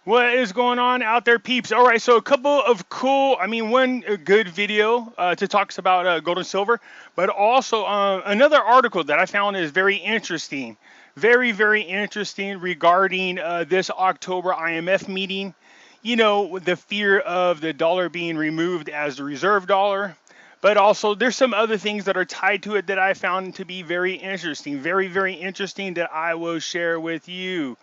What is going on out there, peeps? All right, so a couple of cool, one good video to talk about gold and silver, but also another article that I found is very interesting. Very, very interesting regarding this October IMF meeting. You know, the fear of the dollar being removed as the reserve dollar, but also there's some other things that are tied to it that I found to be very interesting. Very, very interesting that I will share with you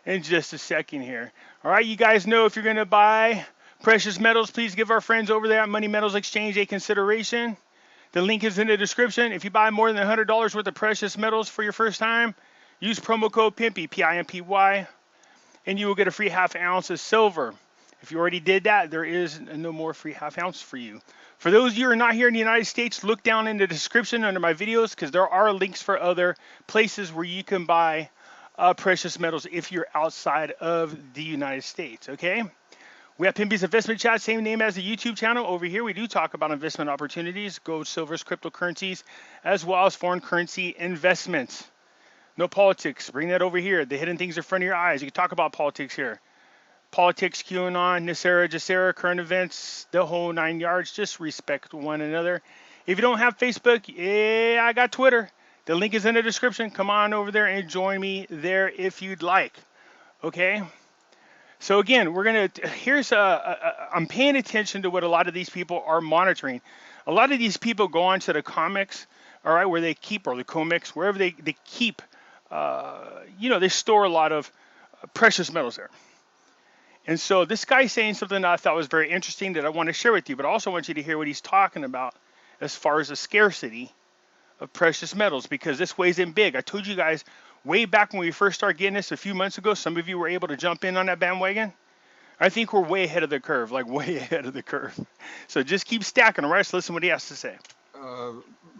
in just a second here. All right, you guys know if you're going to buy precious metals, please give our friends over there at Money Metals Exchange a consideration. The link is in the description. If you buy more than $100 worth of precious metals for your first time, use promo code Pimpy, P-I-M-P-Y, and you will get a free half ounce of silver. If you already did that, there is no more free half ounce for you. For those of you who are not here in the United States, look down in the description under my videos because there are links for other places where you can buy precious metals if you're outside of the United States, okay? We have Pimpy's Investment Chat, same name as the YouTube channel. Over here, we do talk about investment opportunities, gold, silvers, cryptocurrencies, as well as foreign currency investments. No politics. Bring that over here. The hidden things in front of your eyes. You can talk about politics here. Politics, QAnon, NESARA, GESARA, current events, the whole 9 yards. Just respect one another. If you don't have Facebook, yeah, I got Twitter. The link is in the description. Come on over there and join me there if you'd like. Okay? So again, I'm paying attention to what a lot of these people are monitoring. A lot of these people go onto the comics, all right, where they keep, or the comics, wherever they keep, they store a lot of precious metals there. And so this guy's saying something that I thought was very interesting that I want to share with you, but I also want you to hear what he's talking about as far as the scarcity of precious metals, because this weighs in big. I told you guys way back when we first started getting this a few months ago, some of you were able to jump in on that bandwagon. I think we're way ahead of the curve, like way ahead of the curve. So just keep stacking, all right? So listen to what he has to say.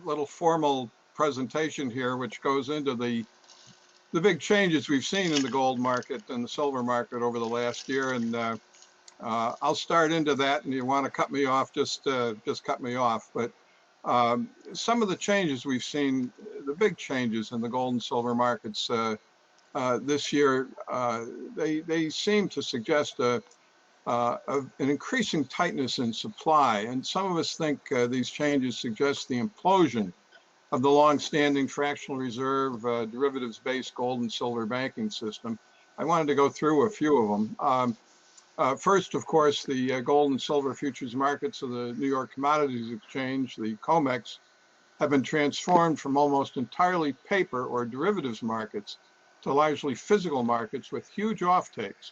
Little formal presentation here, which goes into the big changes we've seen in the gold market and the silver market over the last year. And I'll start into that, and you want to cut me off, just cut me off. But some of the changes we've seen, the big changes in the gold and silver markets this year, they seem to suggest an increasing tightness in supply. And some of us think these changes suggest the implosion of the long-standing fractional reserve derivatives-based gold and silver banking system. I wanted to go through a few of them. First, of course, the gold and silver futures markets of the New York Commodities Exchange, the COMEX, have been transformed from almost entirely paper or derivatives markets to largely physical markets with huge offtakes.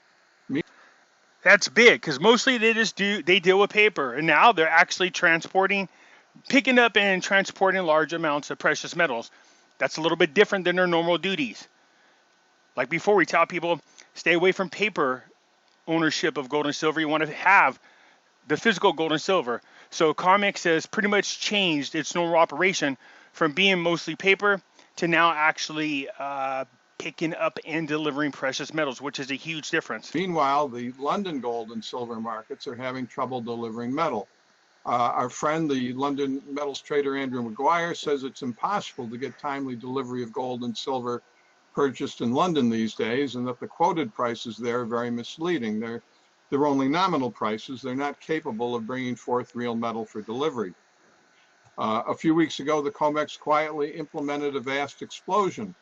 That's big, because mostly they deal with paper, and now they're actually picking up and transporting large amounts of precious metals. That's a little bit different than their normal duties. Like before, we tell people, stay away from paper ownership of gold and silver. You want to have the physical gold and silver. So COMEX has pretty much changed its normal operation from being mostly paper to now actually picking up and delivering precious metals, which is a huge difference. Meanwhile, the London gold and silver markets are having trouble delivering metal. Our friend, the London metals trader Andrew Maguire, says it's impossible to get timely delivery of gold and silver purchased in London these days, and that the quoted prices there are very misleading. They're only nominal prices. They're not capable of bringing forth real metal for delivery. A few weeks ago, the COMEX quietly implemented a vast explosion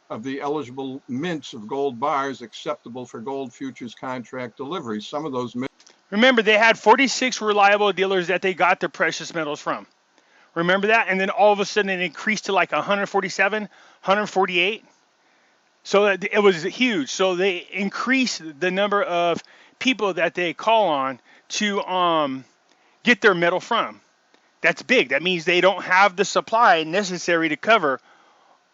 of the eligible mints of gold bars acceptable for gold futures contract delivery. Some of those mints. Remember, they had 46 reliable dealers that they got their precious metals from. Remember that? And then all of a sudden it increased to like 147, 148. So it was huge. So they increased the number of people that they call on to get their metal from. That's big. That means they don't have the supply necessary to cover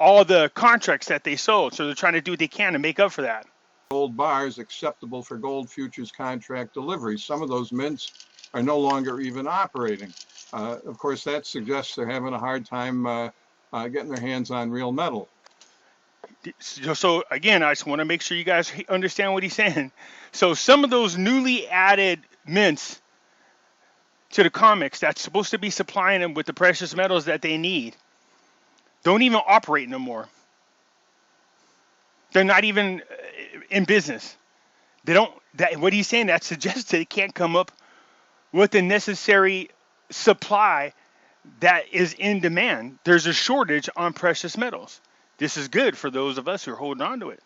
all the contracts that they sold. So they're trying to do what they can to make up for that. Gold bars acceptable for gold futures contract delivery. Some of those mints are no longer even operating. Of course, that suggests they're having a hard time getting their hands on real metal. So again, I just want to make sure you guys understand what he's saying. So some of those newly added mints to the COMEX that's supposed to be supplying them with the precious metals that they need don't even operate no more. They're not even in business. They don't. What he's saying, that suggests that it can't come up with the necessary supply that is in demand. There's a shortage on precious metals. This is good for those of us who are holding on to it.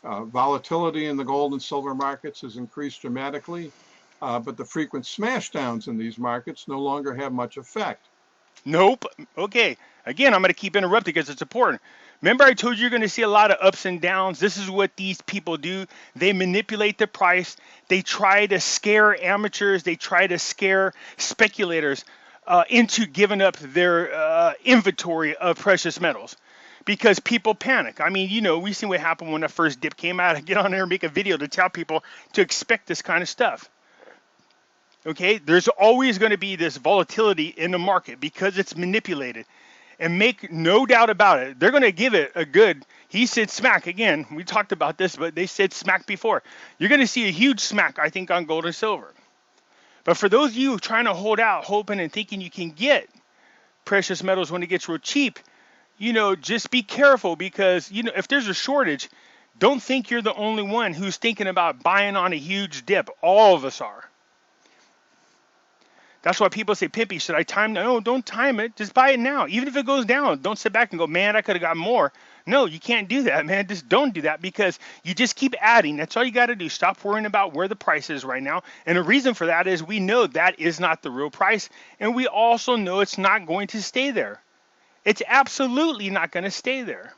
Volatility in the gold and silver markets has increased dramatically, but the frequent smashdowns in these markets no longer have much effect. Nope. Okay. Again, I'm going to keep interrupting because it's important. Remember, I told you you're going to see a lot of ups and downs. This is what these people do. They manipulate the price. They try to scare amateurs. They try to scare speculators into giving up their inventory of precious metals because people panic. I mean, you know, we seen what happened when the first dip came out. I get on there and make a video to tell people to expect this kind of stuff. Okay, there's always going to be this volatility in the market because it's manipulated. And make no doubt about it, they're going to give it a good, he said smack again. We talked about this, but they said smack before. You're going to see a huge smack, I think, on gold and silver. But for those of you trying to hold out, hoping and thinking you can get precious metals when it gets real cheap, you know, just be careful because, you know, if there's a shortage, don't think you're the only one who's thinking about buying on a huge dip. All of us are. That's why people say, Pimpy, should I time? No, don't time it. Just buy it now. Even if it goes down, don't sit back and go, man, I could have got more. No, you can't do that, man. Just don't do that because you just keep adding. That's all you got to do. Stop worrying about where the price is right now. And the reason for that is we know that is not the real price. And we also know it's not going to stay there. It's absolutely not going to stay there.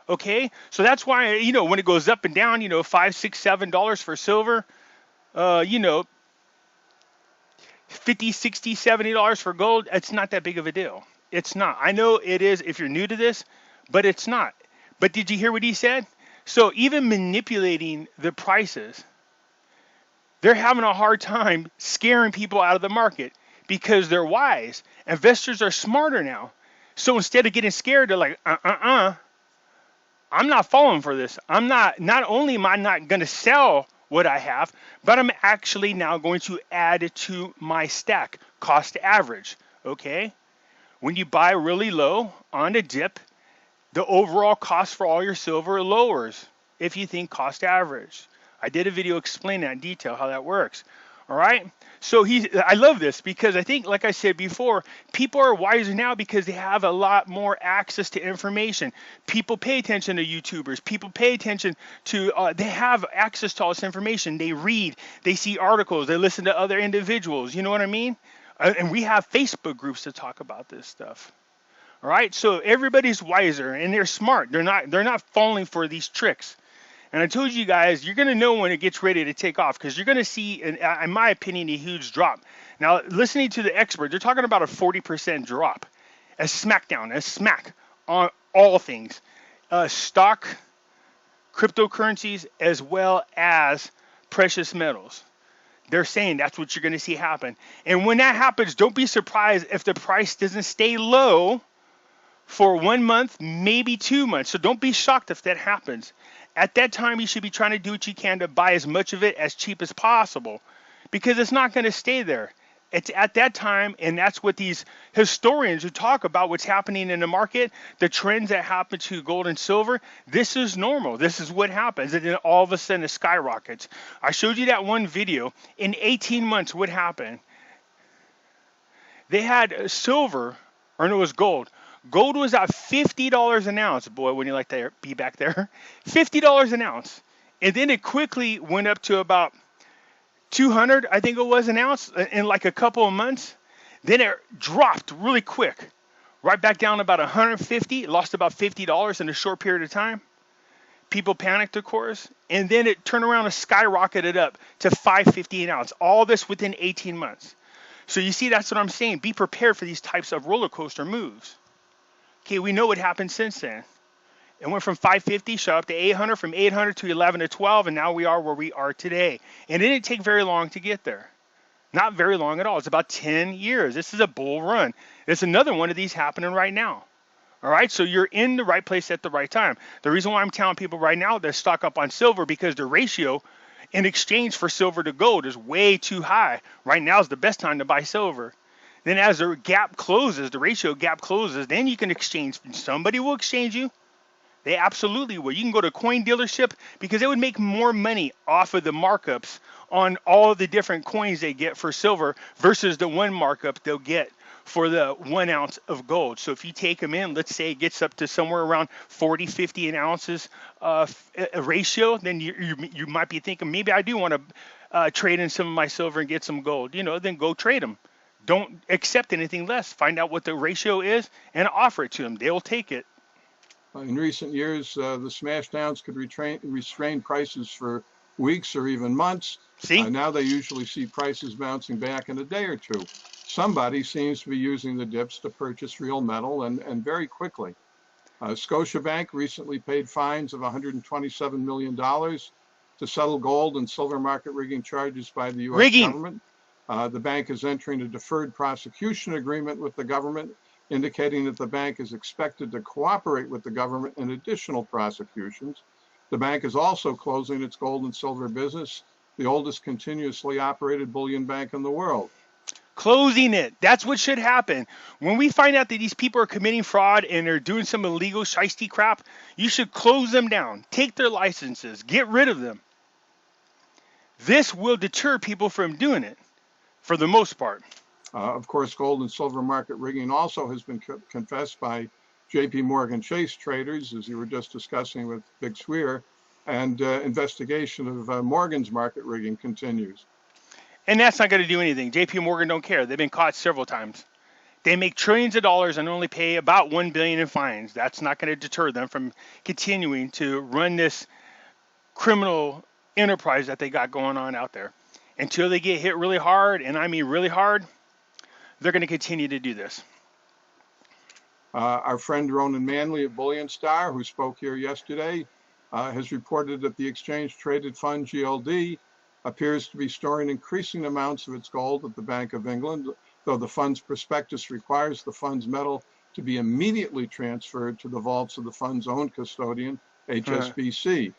Okay? So that's why, you know, when it goes up and down, you know, $5, $6, $7 for silver, you know, $50, $60, $70 for gold, it's not that big of a deal. It's not. I know it is if you're new to this, but it's not. But did you hear what he said? So even manipulating the prices, they're having a hard time scaring people out of the market because they're wise. Investors are smarter now. So instead of getting scared, they're like, I'm not falling for this. Not only am I not going to sell what I have, but I'm actually now going to add it to my stack, cost average, okay? When you buy really low on a dip, the overall cost for all your silver lowers if you think cost average. I did a video explaining that in detail how that works, all right? So I love this because I think, like I said before, people are wiser now because they have a lot more access to information. People pay attention to YouTubers. People pay attention to, they have access to all this information. They read, they see articles, they listen to other individuals. You know what I mean? And we have Facebook groups to talk about this stuff. All right, so everybody's wiser and they're smart. They're not falling for these tricks. And I told you guys, you're going to know when it gets ready to take off because you're going to see, in my opinion, a huge drop. Now, listening to the experts, they're talking about a 40% drop, a smack on all things, stock, cryptocurrencies, as well as precious metals. They're saying that's what you're going to see happen. And when that happens, don't be surprised if the price doesn't stay low for 1 month, maybe 2 months. So don't be shocked if that happens. At that time, you should be trying to do what you can to buy as much of it as cheap as possible because it's not going to stay there. It's at that time, and that's what these historians who talk about what's happening in the market, the trends that happen to gold and silver, this is normal. This is what happens, and then all of a sudden it skyrockets. I showed you that one video. In 18 months, what happened? They had silver, or no, it was gold. Gold was at $50 an ounce. Boy, wouldn't you like to be back there? $50 an ounce. And then it quickly went up to about 200, I think it was, an ounce in like a couple of months. Then it dropped really quick, right back down to about 150. It lost about $50 in a short period of time. People panicked, of course. And then it turned around and skyrocketed up to $5.50 an ounce. All this within 18 months. So you see, that's what I'm saying. Be prepared for these types of roller coaster moves. Okay, we know what happened since then. It went from 550, shot up to 800, from 800 to 11 to 12, and now we are where we are today. And it didn't take very long to get there. Not very long at all. It's about 10 years. This is a bull run. There's another one of these happening right now. All right, so you're in the right place at the right time. The reason why I'm telling people right now to stock up on silver because the ratio in exchange for silver to gold is way too high. Right now is the best time to buy silver. Then as the gap closes, the ratio gap closes, then you can exchange. Somebody will exchange you. They absolutely would. You can go to a coin dealership because they would make more money off of the markups on all of the different coins they get for silver versus the one markup they'll get for the 1 ounce of gold. So if you take them in, let's say it gets up to somewhere around 40, 50 an ounces a ratio, then you might be thinking, maybe I do want to trade in some of my silver and get some gold. Then go trade them. Don't accept anything less. Find out what the ratio is and offer it to them. They'll take it. In recent years, the smash downs could restrain prices for weeks or even months. See? Now they usually see prices bouncing back in a day or two. Somebody seems to be using the dips to purchase real metal and very quickly. Scotiabank recently paid fines of $127 million to settle gold and silver market rigging charges by the U.S. government. The bank is entering a deferred prosecution agreement with the government, indicating that the bank is expected to cooperate with the government in additional prosecutions. The bank is also closing its gold and silver business, the oldest continuously operated bullion bank in the world. Closing it. That's what should happen. When we find out that these people are committing fraud and they're doing some illegal shiesty crap, you should close them down, take their licenses, get rid of them. This will deter people from doing it for the most part. Of course, gold and silver market rigging also has been confessed by J.P. Morgan Chase traders, as you were just discussing with Big Swear, and investigation of Morgan's market rigging continues. And that's not going to do anything. J.P. Morgan don't care. They've been caught several times. They make trillions of dollars and only pay about $1 billion in fines. That's not going to deter them from continuing to run this criminal enterprise that they got going on out there. Until they get hit really hard, and I mean really hard, they're going to continue to do this. Our friend Ronan Manley of Bullion Star, who spoke here yesterday, has reported that the exchange-traded fund GLD appears to be storing increasing amounts of its gold at the Bank of England, though the fund's prospectus requires the fund's metal to be immediately transferred to the vaults of the fund's own custodian, HSBC.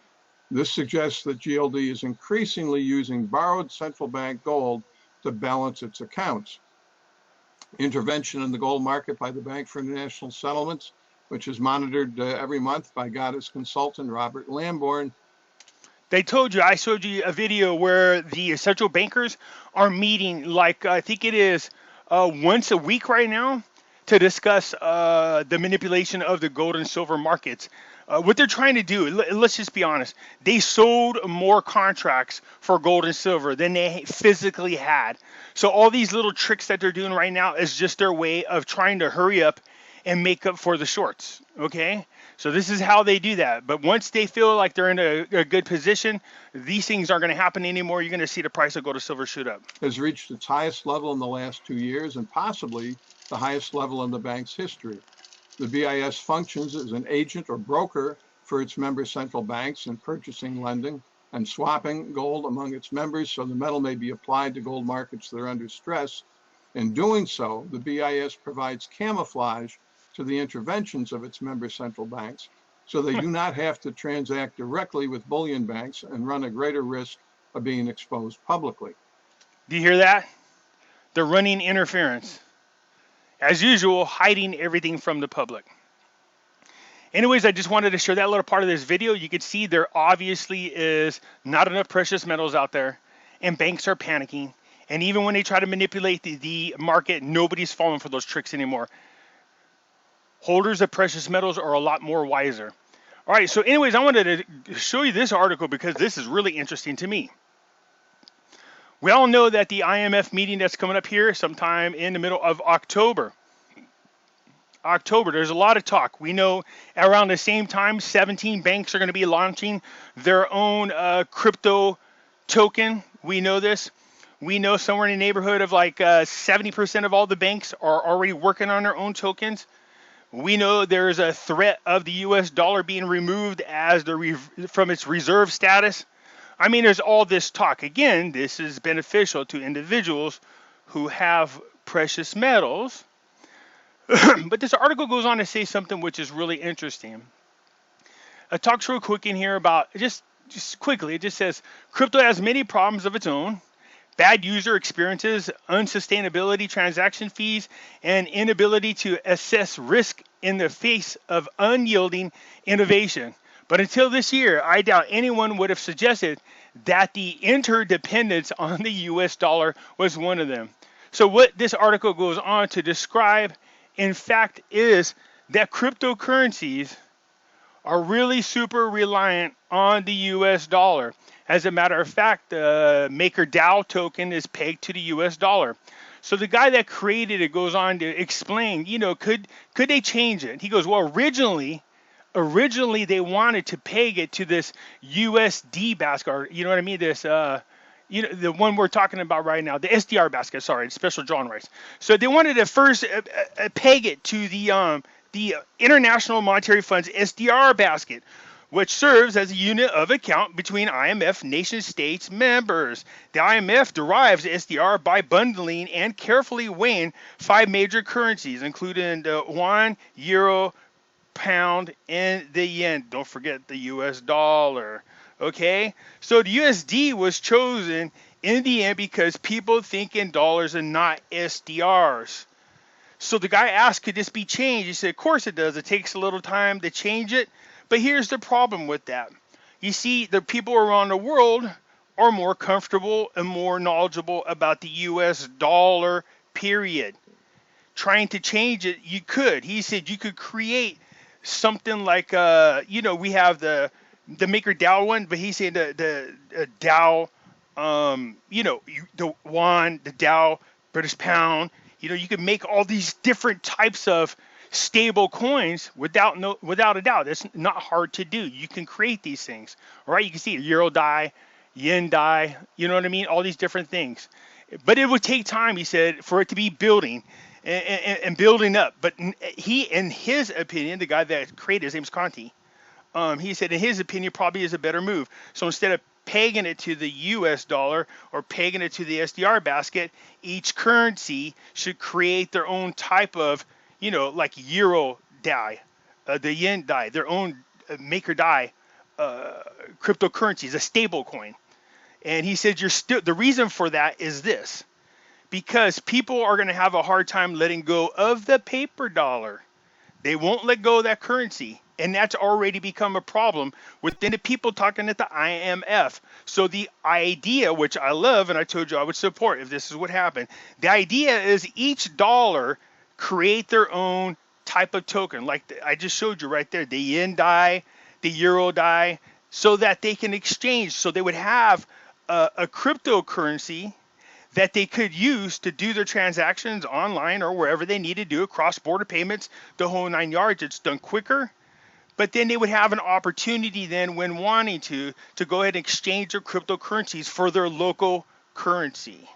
This suggests that GLD is increasingly using borrowed central bank gold to balance its accounts. Intervention in the gold market by the Bank for International Settlements, which is monitored every month by Goddess consultant Robert Lambourne. They told you, I showed you a video where the central bankers are meeting, like I think it is once a week right now, to discuss the manipulation of the gold and silver markets. What they're trying to do, let's just be honest, they sold more contracts for gold and silver than they physically had. So all these little tricks that they're doing right now is just their way of trying to hurry up and make up for the shorts, okay? So this is how they do that. But once they feel like they're in a good position, these things aren't going to happen anymore. You're going to see the price of gold and silver shoot up. Has reached its highest level in the last 2 years and possibly the highest level in the bank's history. The BIS functions as an agent or broker for its member central banks in purchasing, lending, and swapping gold among its members so the metal may be applied to gold markets that are under stress. In doing so, the BIS provides camouflage to the interventions of its member central banks so they do not have to transact directly with bullion banks and run a greater risk of being exposed publicly. Do you hear that? They're running interference. As usual, hiding everything from the public. Anyways, I just wanted to show that little part of this video. You can see there obviously is not enough precious metals out there, and banks are panicking. And even when they try to manipulate the market, nobody's falling for those tricks anymore. Holders of precious metals are a lot more wiser. All right, so anyways, I wanted to show you this article because this is really interesting to me. We all know that the IMF meeting that's coming up here sometime in the middle of October. There's a lot of talk. We know around the same time, 17 banks are going to be launching their own crypto token. We know this. We know somewhere in the neighborhood of like 70% of all the banks are already working on their own tokens. We know there's a threat of the US dollar being removed as from its reserve status. I mean, there's all this talk. Again, this is beneficial to individuals who have precious metals. But this article goes on to say something which is really interesting. It talks real quick in here about, just quickly, it just says, crypto has many problems of its own. Bad user experiences, unsustainability transaction fees, and inability to assess risk in the face of unyielding innovation. But until this year, I doubt anyone would have suggested that the interdependence on the US dollar was one of them. So, what this article goes on to describe, in fact, is that cryptocurrencies are really super reliant on the US dollar. As a matter of fact, the MakerDAO token is pegged to the US dollar. So the guy that created it goes on to explain, could they change it? He goes, well, originally they wanted to peg it to this USD basket, or you know what I mean, this the one we're talking about right now, the Sdr basket, sorry, special drawing rights. So they wanted to first peg it to the International Monetary Fund's Sdr basket, which serves as a unit of account between IMF nation-states members. The IMF derives SDR by bundling and carefully weighing 5 major currencies, including the yuan, euro, pound, and the yen. Don't forget the US dollar. Okay? So the USD was chosen in the end because people think in dollars and not SDRs. So the guy asked, could this be changed? He said, of course it does. It takes a little time to change it. But here's the problem with that. You see, the people around the world are more comfortable and more knowledgeable about the US dollar, period. Trying to change it, you could. He said you could create something like, we have the MakerDAO one, but he said the DAO, the yuan, the DAO, British pound. You can make all these different types of stable coins without a doubt. It's not hard to do. You can create these things. All right, you can see Euro DAI, Yen DAI, you know what I mean? All these different things. But it would take time, he said, for it to be building and building up. But he, in his opinion, the guy that created, his name's Conti, he said, in his opinion, probably is a better move. So instead of pegging it to the US dollar or pegging it to the SDR basket, each currency should create their own type of, like Euro DAI, the Yen DAI, their own Maker DAI cryptocurrencies, a stable coin. And he said, the reason for that is this, because people are going to have a hard time letting go of the paper dollar. They won't let go of that currency. And that's already become a problem within the people talking at the IMF. So the idea, which I love, and I told you I would support if this is what happened, the idea is each dollar create their own type of token. Like I just showed you right there, the Yen DAI, the Euro DAI, so that they can exchange. So they would have a cryptocurrency that they could use to do their transactions online or wherever they need to do it, cross-border payments, the whole 9 yards. It's done quicker. But then they would have an opportunity then when wanting to go ahead and exchange their cryptocurrencies for their local currency.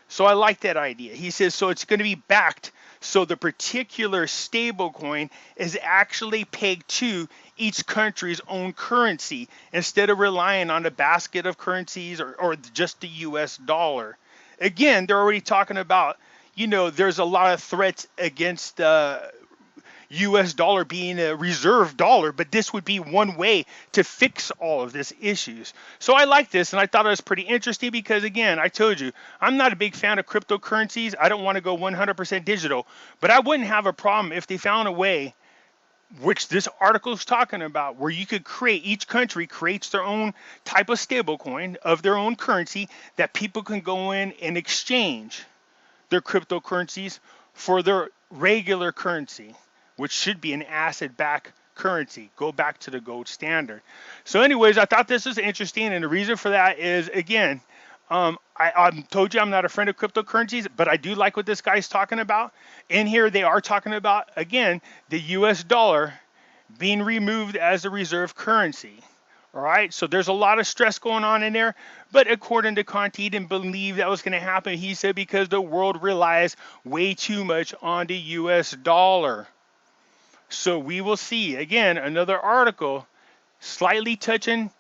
So I like that idea. He says, so it's going to be backed. So the particular stable coin is actually pegged to each country's own currency instead of relying on a basket of currencies or just the US dollar. Again, they're already talking about, there's a lot of threats against US dollar being a reserve dollar, but this would be one way to fix all of these issues. So I like this, and I thought it was pretty interesting because, again, I told you, I'm not a big fan of cryptocurrencies. I don't want to go 100% digital, but I wouldn't have a problem if they found a way, which this article is talking about, where you could create, each country creates their own type of stablecoin of their own currency that people can go in and exchange their cryptocurrencies for their regular currency, which should be an asset-backed currency. Go back to the gold standard. So anyways, I thought this was interesting, and the reason for that is, again, I told you I'm not a friend of cryptocurrencies, but I do like what this guy's talking about. In here, they are talking about, again, the US dollar being removed as a reserve currency. All right, so there's a lot of stress going on in there, but according to Conti, he didn't believe that was going to happen. He said because the world relies way too much on the US dollar. So we will see, again, another article slightly touching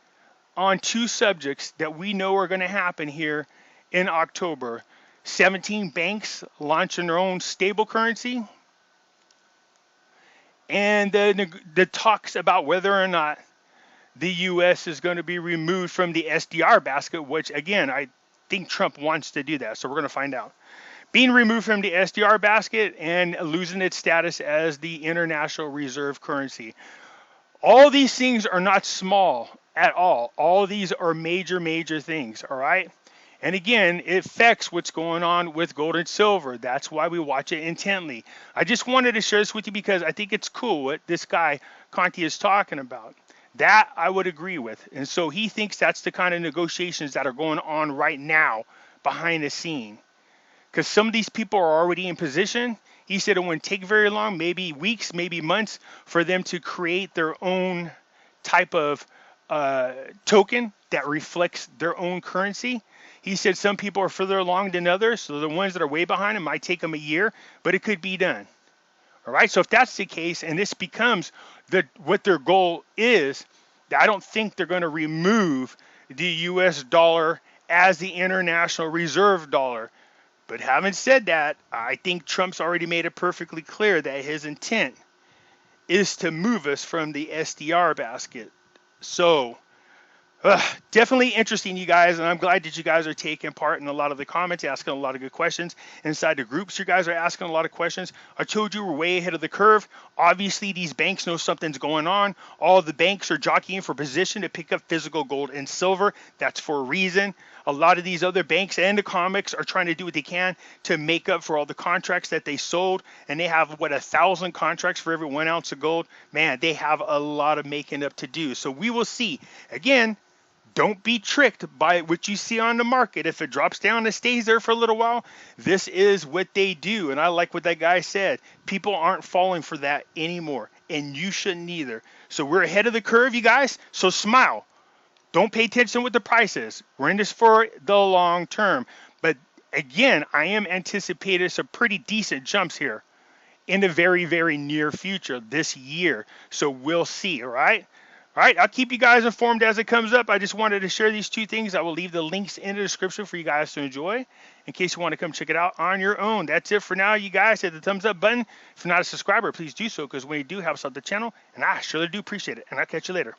on two subjects that we know are going to happen here in October. 17 banks launching their own stable currency, and the talks about whether or not the U.S. is going to be removed from the SDR basket, which, again, I think Trump wants to do that. So we're going to find out. Being removed from the SDR basket and losing its status as the international reserve currency. All these things are not small at all. All of these are major, major things, all right? And again, it affects what's going on with gold and silver. That's why we watch it intently. I just wanted to share this with you because I think it's cool what this guy, Conti, is talking about. That I would agree with. And so he thinks that's the kind of negotiations that are going on right now behind the scene. Because some of these people are already in position. He said it wouldn't take very long, maybe weeks, maybe months, for them to create their own type of token that reflects their own currency. He said some people are further along than others, so the ones that are way behind it might take them a year, but it could be done. All right, so if that's the case, and this becomes what their goal is, I don't think they're going to remove the U.S. dollar as the international reserve dollar. But having said that, I think Trump's already made it perfectly clear that his intent is to move us from the SDR basket. So, definitely interesting, you guys, and I'm glad that you guys are taking part in a lot of the comments, asking a lot of good questions. Inside the groups, you guys are asking a lot of questions. I told you we're way ahead of the curve. Obviously, these banks know something's going on. All the banks are jockeying for position to pick up physical gold and silver. That's for a reason. A lot of these other banks and the comics are trying to do what they can to make up for all the contracts that they sold. And they have, 1,000 contracts for every 1 ounce of gold. Man, they have a lot of making up to do. So we will see. Again, don't be tricked by what you see on the market. If it drops down and stays there for a little while, this is what they do. And I like what that guy said. People aren't falling for that anymore. And you shouldn't either. So we're ahead of the curve, you guys. So smile. Don't pay attention to what the price is. We're in this for the long term. But again, I am anticipating some pretty decent jumps here in the very, very near future this year. So we'll see, all right? All right, I'll keep you guys informed as it comes up. I just wanted to share these two things. I will leave the links in the description for you guys to enjoy in case you want to come check it out on your own. That's it for now, you guys. Hit the thumbs up button. If you're not a subscriber, please do so because when you do, helps out the channel, and I surely do appreciate it. And I'll catch you later.